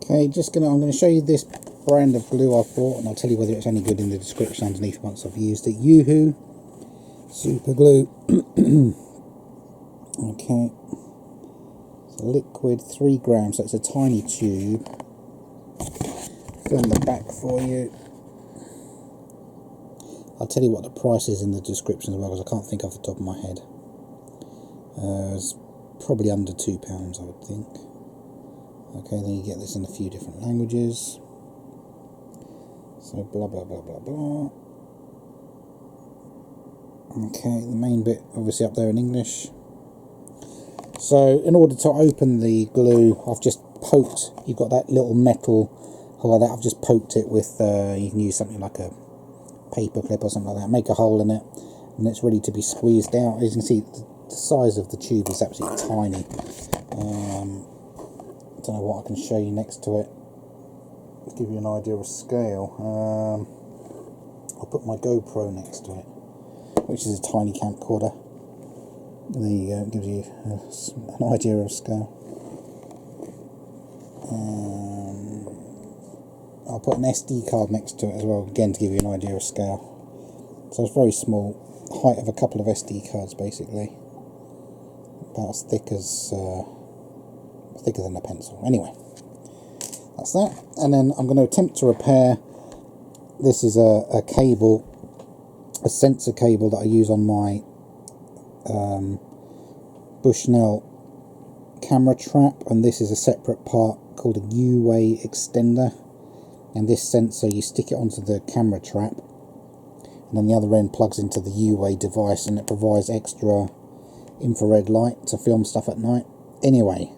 Okay, I'm going to show you this brand of glue I've bought, and I'll tell you whether it's any good in the description underneath once I've used it. UHU Super Glue. Okay, it's a liquid 3 grams, so it's a tiny tube. Film the back for you. I'll tell you what the price is in the description as well, because I can't think off the top of my head. It's probably under £2, I would think. Okay, then you get this in a few different languages. So blah blah blah blah blah. Okay, the main bit obviously up there in English. So in order to open the glue, I've just poked, you've got that little metal hole like that, I've just poked it with, you can use something like a paper clip or something like that, make a hole in it, and it's ready to be squeezed out. As you can see, the size of the tube is absolutely tiny. I don't know what I can show you next to it to give you an idea of scale. I'll put my GoPro next to it, which is a tiny camcorder. There you go, it gives you an idea of scale. I'll put an SD card next to it as well, again to give you an idea of scale. So it's very small, height of a couple of SD cards basically, about as thicker than a pencil. Anyway, that's that. And then I'm going to attempt to repair. This is a cable, a sensor cable that I use on my Bushnell camera trap, and this is a separate part called a Uway Xtendir. And this sensor, you stick it onto the camera trap, and then the other end plugs into the Uway device, and it provides extra infrared light to film stuff at night. Anyway,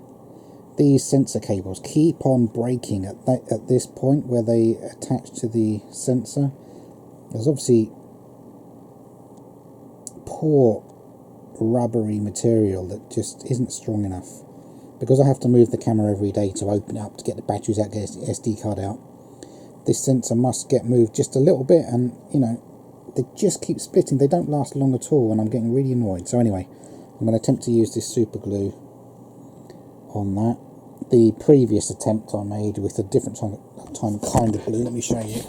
these sensor cables keep on breaking at this point where they attach to the sensor. There's obviously poor rubbery material that just isn't strong enough. Because I have to move the camera every day to open it up, to get the batteries out, get the SD card out, this sensor must get moved just a little bit, and you know, they just keep splitting. They don't last long at all, and I'm getting really annoyed. So anyway, I'm going to attempt to use this super glue on that. The previous attempt I made with a different kind of glue, let me show you.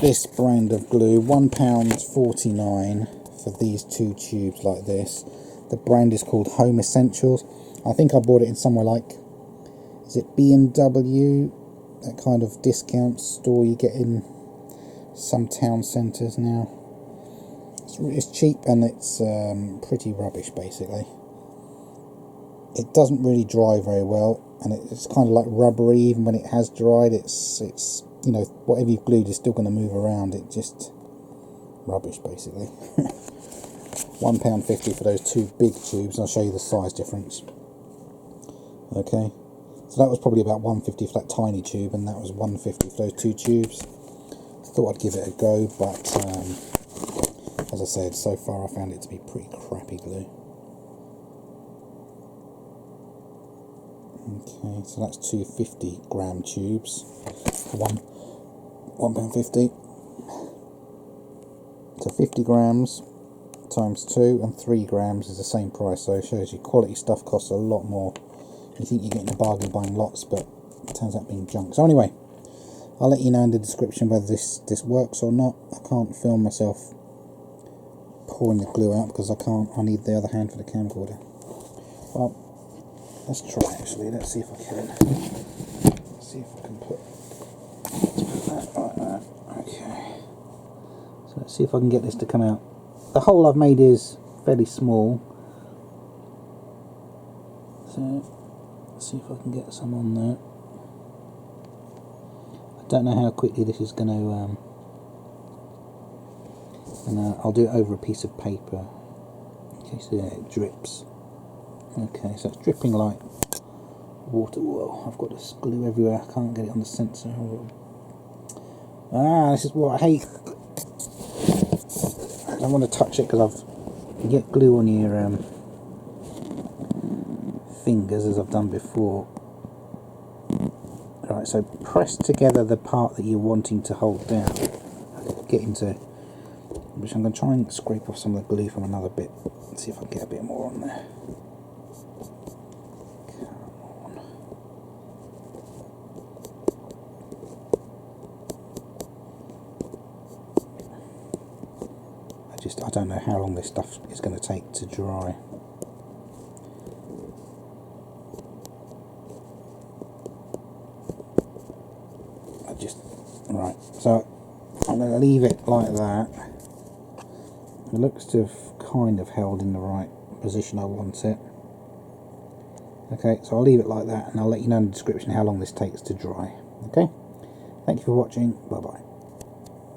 This brand of glue, £1.49 for these 2 tubes like this. The brand is called Home Essentials. I think I bought it in somewhere like, is it B&W? That kind of discount store you get in some town centres now. It's cheap, and it's pretty rubbish basically. It doesn't really dry very well, and it's kind of like rubbery. Even when it has dried, it's you know, whatever you've glued is still going to move around. It just rubbish basically. £1.50 for those 2 big tubes. I'll show you the size difference. Okay, so that was probably about £1.50 for that tiny tube, and that was £1.50 for those 2 tubes. Thought I'd give it a go, but as I said, so far I found it to be pretty crappy glue. Okay, so that's 2 50-gram tubes for £1.50. So 50 grams times 2 and 3 grams is the same price. So it shows you quality stuff costs a lot more. You think you're getting a bargain buying lots, but it turns out being junk. So anyway, I'll let you know in the description whether this works or not. I can't film myself pouring the glue out because I can't. I need the other hand for the camcorder. Well, let's try actually. Let's see if I can. Let's see if I can put that like that. Okay. So let's see if I can get this to come out. The hole I've made is fairly small. So let's see if I can get some on there. I don't know how quickly this is going to. And I'll do it over a piece of paper. Okay, so yeah, it drips. Okay, so it's dripping like water. Whoa, I've got this glue everywhere. I can't get it on the sensor. This is what I hate. I don't want to touch it because you get glue on your fingers, as I've done before. Right, so press together the part that you're wanting to hold down. Get into, which I'm going to try and scrape off some of the glue from another bit. Let's see if I can get a bit more on there. I don't know how long this stuff is going to take to dry. Right, so I'm going to leave it like that. It looks to have kind of held in the right position I want it. Okay, so I'll leave it like that, and I'll let you know in the description how long this takes to dry. Okay, thank you for watching, bye bye.